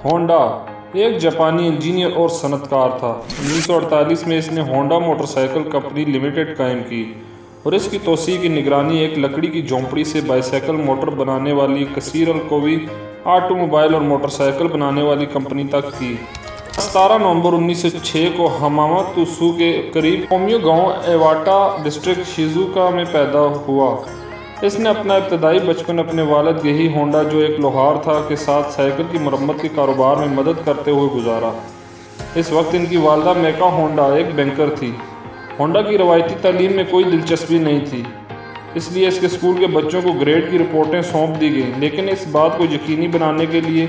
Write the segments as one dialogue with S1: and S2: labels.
S1: Honda ایک جاپانی engineer اور صنعت کار تھا۔ 1948 میں اس نے Honda motor cycle company limited قائم کی اور اس کی توسیع کی نگرانی ایک لکڑی کی جھونپڑی سے بائیسیکل موٹر بنانے والی کثیر القوی آٹو موبائل اور موٹر سائیکل بنانے والی کمپنی تک کی۔ 17 نومبر 1906 کو ہاماماتسو کے قریب کومیو گاؤں ایواٹا ڈسٹرکٹ شیزوکا میں پیدا ہوا۔ اس نے اپنا ابتدائی بچپن اپنے والد گیہی ہونڈا جو ایک لوہار تھا کے ساتھ سائیکل کی مرمت کے کاروبار میں مدد کرتے ہوئے گزارا۔ اس وقت ان کی والدہ میکا ہونڈا ایک بینکر تھی۔ ہونڈا کی روایتی تعلیم میں کوئی دلچسپی نہیں تھی، اس لیے اس کے اسکول کے بچوں کو گریڈ کی رپورٹیں سونپ دی گئیں، لیکن اس بات کو یقینی بنانے کے لیے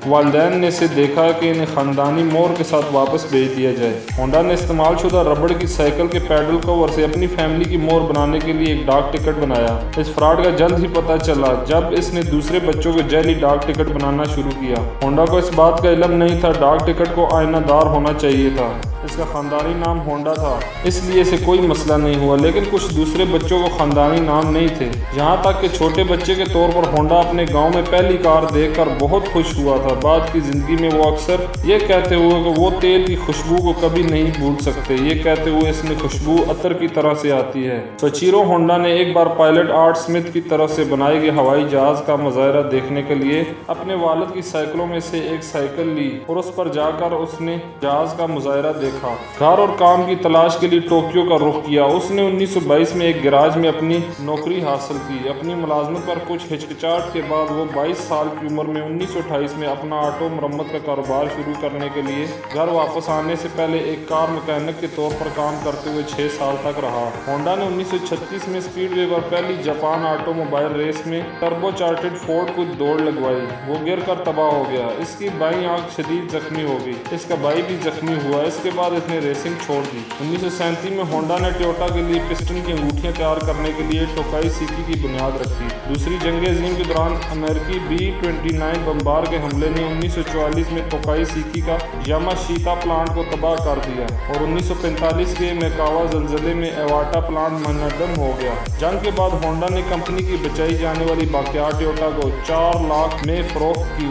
S1: والدین نے اسے دیکھا کہ انہیں خاندانی مہر کے ساتھ واپس بھیج دیا جائے۔ ہونڈا نے استعمال شدہ ربڑ کی سائیکل کے پیڈل کور سے اپنی فیملی کی مہر بنانے کے لیے ایک ڈاک ٹکٹ بنایا۔ اس فراڈ کا جلد ہی پتہ چلا جب اس نے دوسرے بچوں کو جعلی ڈاک ٹکٹ بنانا شروع کیا۔ ہونڈا کو اس بات کا علم نہیں تھا ڈاک ٹکٹ کو آئینہ دار ہونا چاہیے تھا۔ اس کا خاندانی نام ہونڈا تھا، اس لیے اسے کوئی مسئلہ نہیں ہوا، لیکن کچھ دوسرے بچوں کو خاندانی نام نہیں تھے، یہاں تک کہ چھوٹے بچے کے طور پر ہونڈا اپنے گاؤں میں پہلی کار دیکھ کر بہت خوش ہوا تھا۔ بعد کی زندگی میں وہ اکثر یہ کہتے ہوئے کہ وہ تیل کی خوشبو کو کبھی نہیں بھول سکتے، یہ کہتے ہوئے اس میں خوشبو عطر کی طرح سے آتی ہے۔ سوچیرو ہونڈا نے ایک بار پائلٹ آرٹ اسمتھ کی طرف سے بنائے گئے ہوائی جہاز کا مظاہرہ دیکھنے کے لیے اپنے والد کی سائیکلوں میں سے ایک سائیکل لی اور اس پر جا کر اس نے جہاز کا مظاہرہ دیکھا۔ گھر اور کام کی تلاش کے لیے ٹوکیو کا رخ کیا۔ اس نے 1922 میں ایک گیراج میں اپنی نوکری حاصل کی۔ اپنی ملازمت پر کچھ ہچکچاہٹ کے بعد وہ 22 سال کی عمر میں 1928 میں اپنا آٹو مرمت کا کاروبار شروع کرنے کے لیے گھر واپس آنے سے پہلے ایک کار مکینک کے طور پر کام کرتے ہوئے 6 سال تک رہا۔ ہونڈا نے 1936 میں اسپیڈ وے پر پہلی جاپان آٹو موبائل ریس میں ٹربو چارٹڈ فورڈ کو دوڑ لگوائی۔ وہ گر کر تباہ ہو گیا، اس کی بائیں آنکھ شدید زخمی ہو گئی، اس کا بھائی بھی زخمی ہوا۔ اس کے بعد اس نے ریسنگ چھوڑ دی۔ 1937 میں ہونڈا نے ٹویوٹا کے لیے پسٹن کی انگوٹھیاں تیار کرنے کے لیے ٹوکائی سیکی کی بنیاد رکھی۔ دوسری جنگ عظیم کے دوران امریکی B-29 بمبار کے حملے نے 1944 میں ٹوکائی سیکی کا یاماشیتا پلانٹ کو تباہ کر دیا اور 1945 کے میکاوا زلزلے میں ایواٹا پلانٹ منہدم ہو گیا۔ جنگ کے بعد ہونڈا نے کمپنی کی بچائی جانے والی باقیات ٹویوٹا کو 4 لاکھ میں فروخت کی۔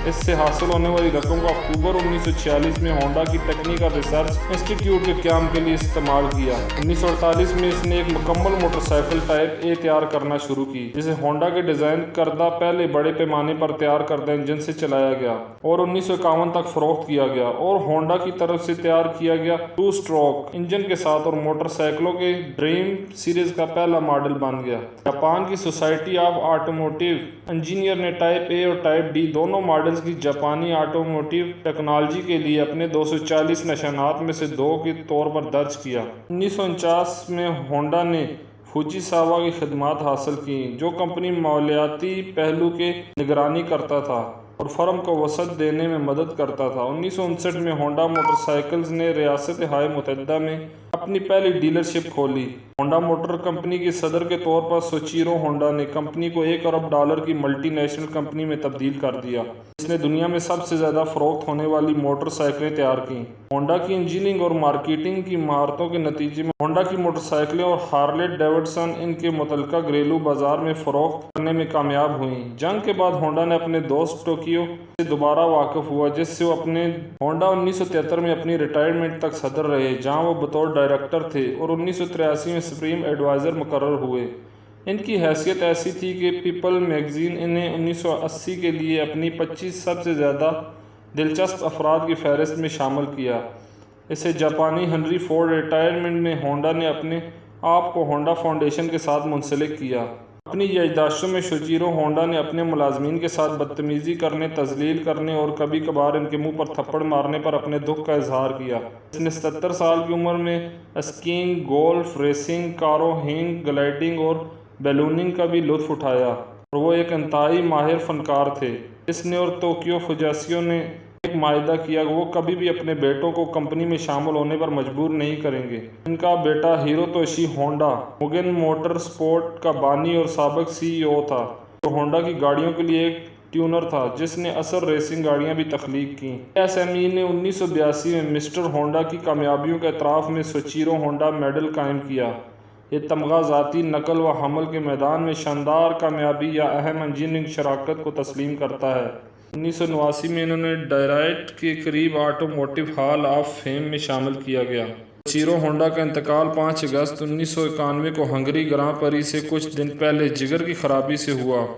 S1: اس سے حاصل ہونے والی رقم کو اکتوبر 1946 میں ہونڈا کی ٹیکنیکل ریسرچ انسٹی ٹیوٹ کے قیام کے لیے استعمال کیا۔ 1948 میں اس نے ایک مکمل موٹر سائیکل ٹائپ اے تیار کرنا شروع کی، جسے ہونڈا کے ڈیزائن کردہ پہلے بڑے پیمانے پر تیار کردہ انجن سے چلایا گیا اور 1951 تک فروخت کیا گیا اور ہونڈا کی طرف سے تیار کیا گیا 2 اسٹروک انجن کے ساتھ اور موٹر سائیکلوں کے ڈریم سیریز کا پہلا ماڈل بن گیا۔ جاپان کی سوسائٹی آف آٹوموٹیو انجینئر نے ٹائپ اے اور ٹائپ ڈی دونوں ماڈلز کی جاپانی آٹوموٹیو ٹیکنالوجی کے لیے اپنے 240 نشانات میں سے 2 کے طور پر درج کیا۔ 1949 میں ہونڈا نے فوجیساوا کی خدمات حاصل کیں، جو کمپنی مالیاتی پہلو کی نگرانی کرتا تھا اور فرم کو وسعت دینے میں مدد کرتا تھا۔ 1959 میں ہونڈا موٹر سائیکلز نے ریاست ہائے متحدہ میں اپنی پہلی ڈیلرشپ کھولی۔ ہونڈا موٹر کمپنی کے صدر کے طور پر سوچیرو ہونڈا نے کمپنی کو $1 ارب کی ملٹی نیشنل کمپنی میں تبدیل کر دیا، جس نے دنیا میں سب سے زیادہ فروخت ہونے والی موٹر سائیکلیں تیار کیں۔ ہونڈا کی انجینئرنگ اور مارکیٹنگ کی مہارتوں کے نتیجے میں ہونڈا کی موٹر سائیکلیں اور ہارلے ڈیوڈسن ان کے متعلقہ گھریلو بازار میں فروخت کرنے میں کامیاب ہوئیں۔ جنگ کے بعد ہونڈا نے اپنے دوست ٹوکیو سے دوبارہ واقف ہوا، جس سے وہ اپنے ہونڈا 1973 میں اپنی ریٹائرمنٹ تک صدر رہے، جہاں وہ بطور ڈائریکٹر تھے اور 1983 میں سپریم ایڈوائزر مقرر ہوئے۔ ان کی حیثیت ایسی تھی کہ پیپل میگزین انہیں 1980 کے لیے اپنی 25 سب سے زیادہ دلچسپ افراد کی فہرست میں شامل کیا۔ اسے جاپانی ہنری فورڈ ریٹائرمنٹ میں ہونڈا نے اپنے آپ کو ہونڈا فاؤنڈیشن کے ساتھ منسلک کیا۔ اپنی یادداشتوں میں سوچیرو ہونڈا نے اپنے ملازمین کے ساتھ بدتمیزی کرنے، تذلیل کرنے اور کبھی کبھار ان کے منہ پر تھپڑ مارنے پر اپنے دکھ کا اظہار کیا۔ اس نے 77 سال کی عمر میں اسکیئنگ، گولف، ریسنگ کاروں، ہینگ گلائڈنگ اور بیلوننگ کا بھی لطف اٹھایا اور وہ ایک انتہائی ماہر فنکار تھے۔ اس نے اور توکیو فوجیسا نے ایک معاہدہ کیا کہ وہ کبھی بھی اپنے بیٹوں کو کمپنی میں شامل ہونے پر مجبور نہیں کریں گے۔ ان کا بیٹا ہیروتوشی ہونڈا موگن موٹر سپورٹ کا بانی اور سابق CEO تھا، جو ہونڈا کی گاڑیوں کے لیے ایک ٹیونر تھا جس نے اصل ریسنگ گاڑیاں بھی تخلیق کیں۔ ASME نے 1982 میں مسٹر ہونڈا کی کامیابیوں کے اعتراف میں سوچیرو ہونڈا میڈل قائم کیا۔ یہ تمغہ ذاتی نقل و حمل کے میدان میں شاندار کامیابی یا اہم انجینئرنگ شراکت کو تسلیم کرتا ہے۔ 1989 میں انہوں نے ڈیٹرائٹ کے قریب آٹوموٹیو ہال آف فیم میں شامل کیا گیا۔ چیرو ہونڈا کا انتقال 5 اگست 1991 کو ہنگری گراں پری سے کچھ دن پہلے جگر کی خرابی سے ہوا۔